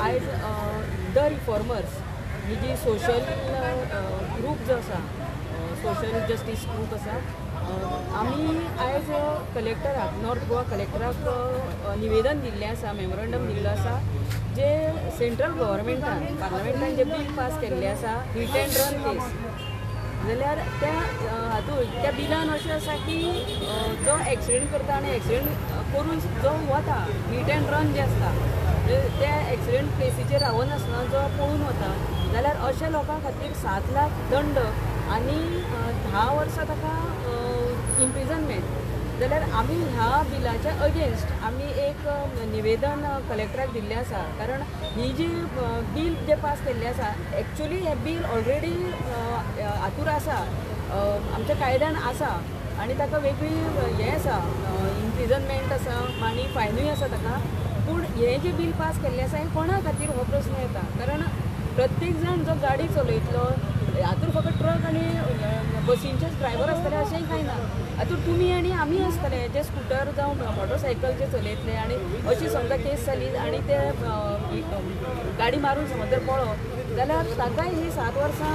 आयज the reformers ही जी सोशल ग्रूप जो आसा, सोशल जस्टीस ग्रूप आसा, आमी आयज कलेक्टराक, नॉर्थ गोवा कलेक्टराक निवेदन दिल्लें आसा, मेमोरंडम दिल्लो आसा, जे सेंट्रल गव्हर्मेंटान पार्लमेंटान जे बील पास केल्लें आसा हिट एंड रन केस, जाल्यार त्या बिलान अशें आसा की जो एक्सिडेंट करता आनी एक्सिडेंट करून जो वता, हिट एंड रन जे आसता, त्या एक्सिडेंट प्लेसीचेर रावनासतना जो पळून वता, जाल्यार अशा लोकां खातीर 7 लाख दंड आनी 10 वर्सां ताका इम्प्रिजनमेंट. जाल्यार आमी ह्या बिलाच्या अगेन्स्ट आमी एक निवेदन कलेक्टराक दिल्लें आसा, कारण ही जी बील जे पास केल्लें आसा, एक्चुली हें बील ऑलरेडी हातूर आसा, आमच्या कायद्यान आसा आनी ताका वेगळी हें आसा, इम्प्रिजनमेंट आसा आनी फायनूय आसा ताका. पूण हें जें बील पास केल्लें आसा हें कोणा खातीर हो प्रस्न येता, कारण प्रत्येक जाण जो गाडी चलयतलो, हातूर फकत ट्रक आनी बसींचेच ड्रायव्हर आसतले अशेंय कांय ना. हातूर तुमी आनी आमी आसतले जे स्कुटर जावं मोटरसायकल जे चलयतले, आनी अशी समजा केस जाली आनी ते गाडी मारून समज जर पळो, जाल्यार ताकाय ही 7 वर्सां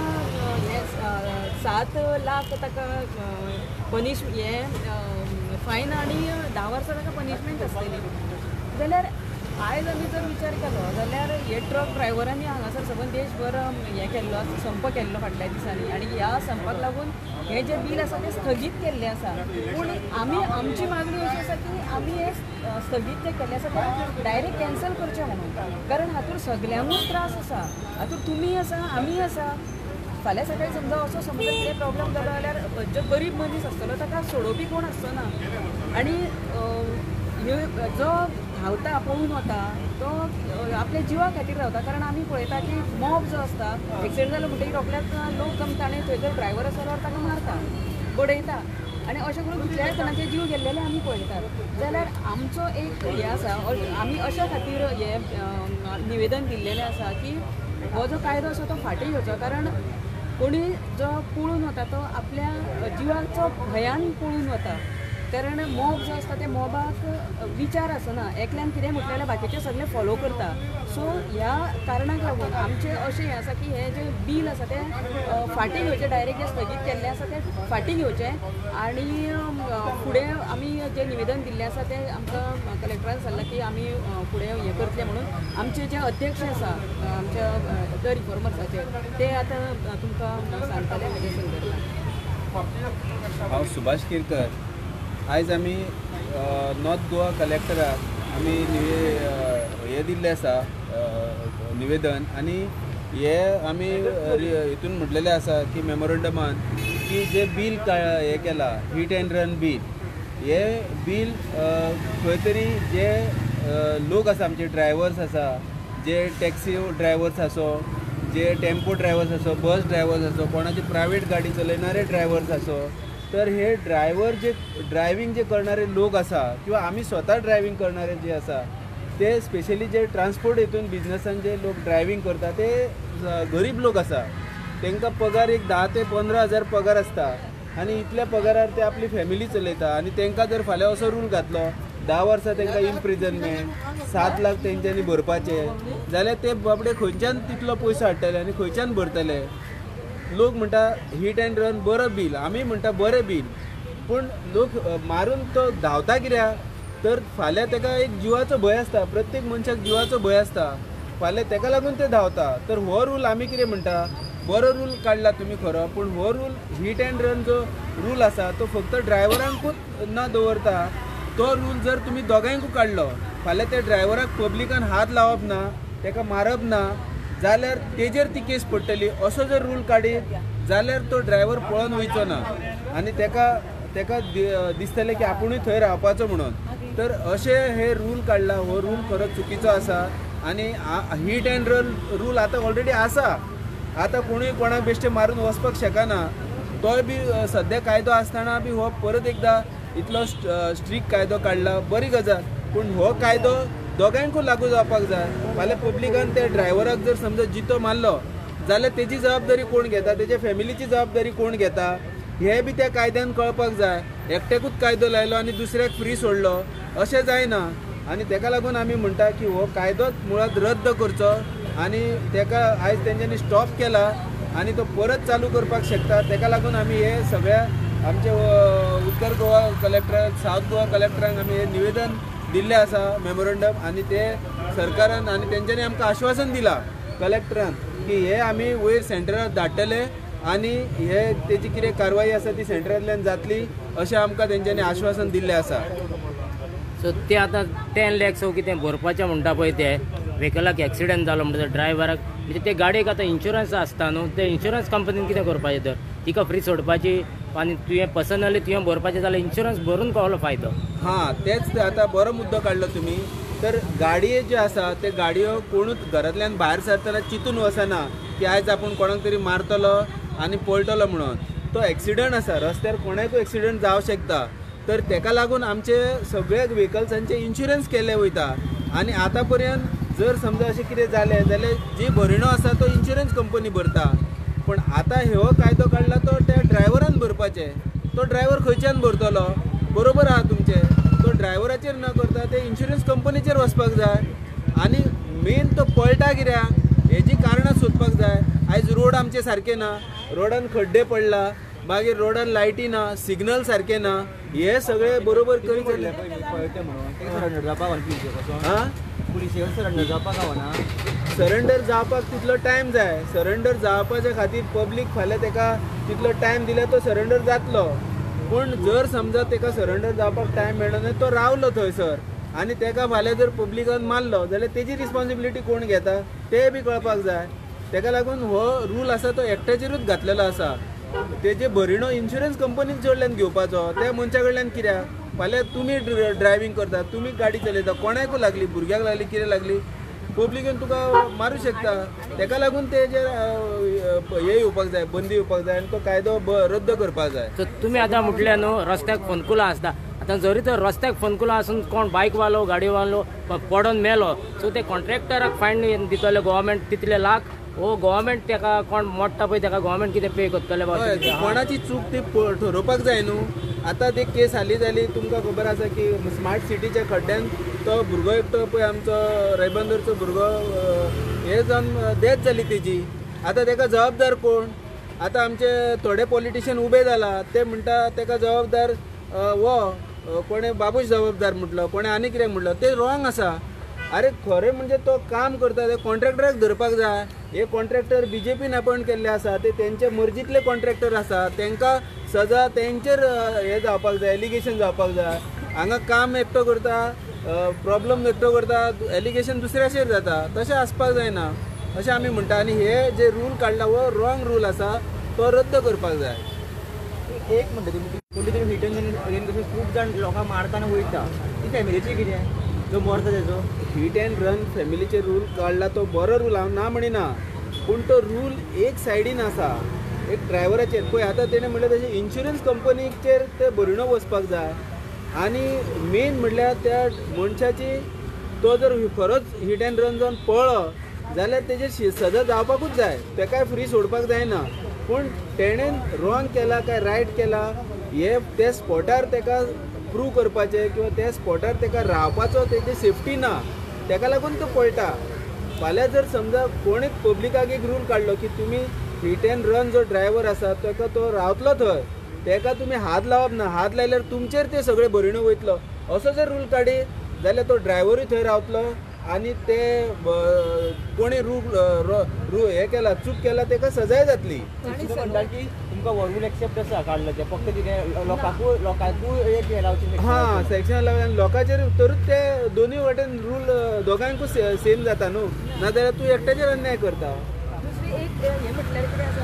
7 लाख ताका फायन आनी 10 वर्सां ताका पनिशमेंट आसतली. जाल्यार आयज आमी जर विचार केलो जाल्यार हे ट्रक ड्रायव्हरांनी हांगासर सबंद देशभर हें केल्लो, संप केल्लो फाटल्या दिसांनी, आनी ह्या संपाक लागून हें जें बील आसा तें स्थगीत केल्लें आसा. पूण आमची मागणी अशी आसा की आमी हें स्थगीत जें केल्लें आसा तें डायरेक्ट कॅन्सल करचें म्हणून, कारण हातूर सगल्यांकूच त्रास आसा. हातूर तुमी आसा, आमी आसा. फाल्यां सकाळीं समजा असो समजा कितें प्रॉब्लेम जालो जाल्यार जो गरीब मनीस आसतलो ताका सोडोवपी कोण आसचो ना. आनी जो धांवता पळून वता तो आपल्या जिवा खातीर रावता, कारण आमी पळयता की मॉब जो आसता, एक्सिडेंट जालो म्हणटकीर रोखड्याच लोक जमता आनी थंय जर ड्रायव्हर आसा जाल्यार ताका मारता, बडयता, आनी अशें करून कितल्याय जाणांचे जीव गेल्लेले आमी पळयतात. जाल्यार आमचो एक हें आसा, आमी अशा खातीर हें निवेदन दिल्लेलें आसा की हो जो कायदो आसा तो फाटीं घेवचो, कारण कोणी जो पळून वता तो आपल्या जिवाचो भयान पळून वता. कारण मॉब जो आसता ते मॉबाक विचार आसना, एकल्यान कितें म्हटलें जाल्यार बाकीचे सगळे फॉलो करता. सो ह्या कारणाक लागून आमचें अशें हें आसा की हें जें बील आसा तें फाटीं घेवचें, डायरेक्ट जें स्थगीत केल्लें आसा तें फाटीं घेवचें. आनी फुडें आमी जें निवेदन दिल्लें आसा तें आमकां कलेक्टरान सांगलां की आमी फुडें हें करतले म्हणून. आमचे जे अध्यक्ष आसा आमच्या द रिफॉर्मर्साचे, ते आतां तुमकां सांगतले हेजे संदर्भात. हांव सुभाष केरकर. आयज आमी नॉर्थ गोवा कलेक्टराक आमी हें दिल्लें आसा निवेदन, आनी हे आमी हितून म्हटलेलें आसा की मेमोरंडमान की जे बील हें केलां हिट एंड रन बील, हे बील खंय तरी जे लोक आसा आमचे ड्रायव्हर्स आसा, जे टॅक्सी ड्रायव्हर्स आसो, जे टेम्पो ड्रायव्हर्स आसो, बस ड्रायव्हर्स आसो, कोणाची प्रायवेट गाडी चलयणारे ड्रायव्हर्स आसो, तर हे ड्रायव्हर जे ड्रायव्हिंग जे करणारे लोक आसा किंवा आमी स्वता ड्रायव्हिंग करणारे जे आसा ते स्पेशली जे ट्रान्सपोर्ट हितून बिजनसान जे लोक ड्रायव्हिंग करता ते गरीब लोक आसा, तांकां पगार एक 10 ते 15 हजार पगार आसता, आनी इतल्या पगारार ते आपली फॅमिली चलयता. आनी तांकां जर फाल्यां असो रूल घातलो 10 वर्सां तांकां इम्प्रिजनमेंट, 7 लाख तेंच्यांनी भरपाचे, जाल्यार ते बाबडे खंयच्यान तितलो पयसो हाडटले आनी खंयच्यान भरतले. लोक म्हणटा हिट एंड रन बरो बील, आमी म्हणटा बरें बील, पूण लोक मारून तो धांवता कित्याक, तर फाल्यां ताका एक जिवाचो भंय आसता, प्रत्येक मनशाक जिवाचो भंय आसता, फाल्यां ताका लागून ते धांवता. तर हो रूल आमी कितें म्हणटा, बरो रूल काडला तुमी खरो, पूण हो रूल हिट एंड रन जो रूल आसा तो फक्त ड्रायव्हरांकूच न दवरता. तो रूल जर तुमी दोगांयकूय काडलो, फाल्यां त्या ड्रायव्हराक पब्लिकान हात लावप ना, ताका मारप ना, जाल्यार तेजेर ती केस पडटली. असो जर रूल काडीत जाल्यार तो ड्रायव्हर पळोवन वयचो ना आनी ताका दिसतलें की आपुणूय थंय रावपाचो म्हणून. तर अशें हे रूल काडला, हो रूल खरोच चुकीचो आसा. आनी हिट एंड रन रूल आतां ऑलरेडी आसा, आतां कोणूय कोणाक बेश्टे मारून वचपाक शकना. तोय बी सद्या कायदो आसतना बी हो परत एकदां इतलो स्ट्रिक्ट कायदो काडला, बरी गजाल. पूण हो कायदो दोगांयकूय लागू जावपाक जाय. फाल्यां पब्लिकान त्या ड्रायव्हराक जर समजा जितो मारलो जाल्यार तेजी जबाबदारी कोण घेता, तेजे फॅमिलीची जबाबदारी कोण घेता, हे बी त्या कायद्यान कळपाक जाय. एकट्याकूच कायदो लायलो आनी दुसऱ्याक फ्री सोडलो अशें जायना. आनी तेका लागून आमी म्हणटा की हो कायदोच मुळात रद्द करचो आनी तेका आयज तेंच्यांनी स्टॉप केला आनी तो परत चालू करपाक शकता. तेका लागून आमी हे सगळ्या आमचे उत्तर गोवा कलेक्टराक सावथ गोवा कलेक्टराक आमी हे निवेदन दिल्लें आसा मेमोरंडम आनी ते सरकारान आनी तेंच्यांनी आमकां आश्वासन दिलां कलेक्टरान की हे आमी वयर सेंटराक धाडटले आनी हे तेजी कितें कारवाई आसा ती सेंटरांतल्यान जातली अशें आमकां तेंच्यांनी आश्वासन दिल्लें आसा. सो ते आतां 10 lakhs कितें भरपाचें म्हणटा पळय ते व्हेकलाक एक्सिडेंट जालो म्हणटा ड्रायव्हराक म्हणजे ते गाडयेक आतां इन्शुरन्स आसता न्हू ते इन्शुरन्स कंपनीन कितें करपाचें तर तिका फ्री सोडपाची आनी तुवें पर्सनली तुवें भरपाचें जाल्यार इन्शुरन्स भरून कसलो फायदो. हां तेच आतां बरो मुद्दो काडलो तुमी. तर गाडये ज्यो आसा ते गाडयो कोणूच घरांतल्यान भायर सरतना चिंतून वचना की आयज आपूण कोणाक तरी मारतलो आनी पळटलो म्हणून. तो एक्सिडंट आसा रस्त्यार कोणाकूय एक्सिडंट जावं शकता. तर तेका लागून आमचे सगळ्या व्हेकल्सांचे इन्शुरन्स केले वयता आनी आतां पर्यंत जर समजा अशें कितें जालें जाल्यार जी भरिणो आसा तो इन्शुरन्स कंपनी भरता. पण आतां हो कायदो काडला तो त्या ड्रायव्हरान भरपाचें. तो ड्रायव्हर खंयच्यान भरतलो बरोबर आहा तुमचें. तो ड्रायव्हराचेर न करता ते इन्शुरन्स कंपनीचेर वचपाक जाय आनी मेन तो पळटा कित्याक हेजी कारणां सोदपाक जाय. आयज रोड आमचे सारके ना रोडान खड्डे पडला मागीर रोडान लायटी ना सिग्नल सारके ना हे सगळे बरोबर करीत सरेंडर जावपाक तितलो टायम जाय. सरेंडर जावपाच्या खातीर पब्लीक फाल्यां तेका तितलो टायम दिल्यार तो सरेंडर जातलो. पूण जर समजा तेका सरेंडर जावपाक टायम मेळना तो रावलो थंयसर आनी तेका फाल्यां जर पब्लिकान मारलो जाल्यार तेजी रिस्पॉन्सिबिलिटी कोण घेता तें बी कळपाक जाय. तेका लागून हो रूल आसा तो एकट्याचेरूच घातलेलो आसा. तेजे भरिणो इन्शुरन्स कंपनीक कडल्यान घेवपाचो त्या मनशा कडल्यान कित्याक. फाल्यां तुमी ड्रायव्हिंग करता तुमी गाडी चलयता कोणाकूय लागली भुरग्याक लागली कितें लागली पब्लिकेन तुका मारूं शकता. तेका लागून तेजेर हे येवपाक जाय बंदी येवपाक जाय आनी तो कायदो रद्द करपाक जाय. सो तुमी आतां म्हटलें न्हू रस्त्याक फोनकुलां आसता. आतां जरी तर रस्त्याक फोनकुलां आसून कोण बायकवालो गाडयेवालो पडोन मेलो सो ते कॉन्ट्रॅक्टराक फायन दितले गव्हर्मेंट तितले लाख हो गव्हर्मेंट तेका कोण मोडटा पळय तेका गव्हर्मेंट कितें पे करतले. कोणाची चूक ती ठरोवपाक जाय न्हू. आतां ती केस हाली जाली तुमकां खबर आसा की स्मार्ट सिटीच्या खड्ड्यान तो भुरगो एकटो पळय आमचो रायबंदरचो भुरगो हे जावन डेथ जाली तेजी. आतां तेका जबाबदार कोण. आतां आमचे थोडे पॉलिटिशियन उबे जाला ते म्हणटा तेका जबाबदार हो कोणें बाबूश जबाबदार म्हटलो कोणें आनी कितें म्हटलो ते रॉंग आसा. अरे खरें म्हणजे तो काम करता ते कॉन्ट्रॅक्टराक धरपाक जाय. हे कॉन्ट्रॅक्टर बीजेपीन अपॉयंट केल्ले आसा ते तेंचे मर्जीतले कॉन्ट्रॅक्टर आसा तेंकां सजा तेंचेर हे जावपाक जाय एलिगेशन जावपाक जाय. हांगा काम एकटो करता प्रॉब्लम एकटो करता एलिगेशन दुसऱ्याचेर जाता तशें आसपाक जायना अशें आमी म्हणटा. आनी हे जे रूल काडला हो रॉंग रूल आसा तो रद्द करपाक जाय. एक म्हणटा तुमी हिट एंड रन खूब जाण लोकांक मारतना वयता ती फॅमिलीची कितें जो मरता तेजो. हिट एंड रन फॅमिलीचे रूल काडला तो बरो रूल हांव ना म्हणिना पूण तो रूल एक सायडीन आसा एक ड्रायव्हराचेर पळय. आतां तेणें म्हणलें तशें इन्शुरन्स कंपनीचेर ते भरिणो वचपाक जाय आनी मेन म्हणल्यार त्या मनशाची तो जर खरोच हिट एंड रन जावन पळलो जाल्यार तेजेर सजा जावपाकूच जाय. तेकाय फ्री सोडपाक जायना. पूण तेणेन रॉंग केला काय रायट केला हे ते स्पॉटार तेका प्रूव करपाचें किंवा त्या स्पॉटार तेका रावपाचो तेजी सेफ्टी ना तेका लागून तो पळटा. फाल्यां जर समजा कोणीच पब्लिकाक एक रूल काडलो की तुमी हिट एंड रन जो ड्रायव्हर आसा तेका तो रावतलो थंय तेका तुमी हात लावप ना. हात लायल्यार तुमचेर ते सगळे भरिणो वयतलो असो जर रूल काडीत जाल्यार तो ड्रायव्हरूय थंय रावतलो आनी ते कोणी रूल हे केला चूक केला तेका सजाय जातली. म्हणटा की तुमकां हो रूल एक्सेप्ट आसा काडलो ते फक्त कितें लोकांकूय एक हे लावचे. हां सेक्शन लावन लोकांचेर तरूच ते दोनूय वाटेन रूल दोगांयकूय सेम जाता न्हू. नाजाल्यार तूं एकट्याचेर अन्याय करता. दुसरी एक हे म्हटल्यार कितें आसा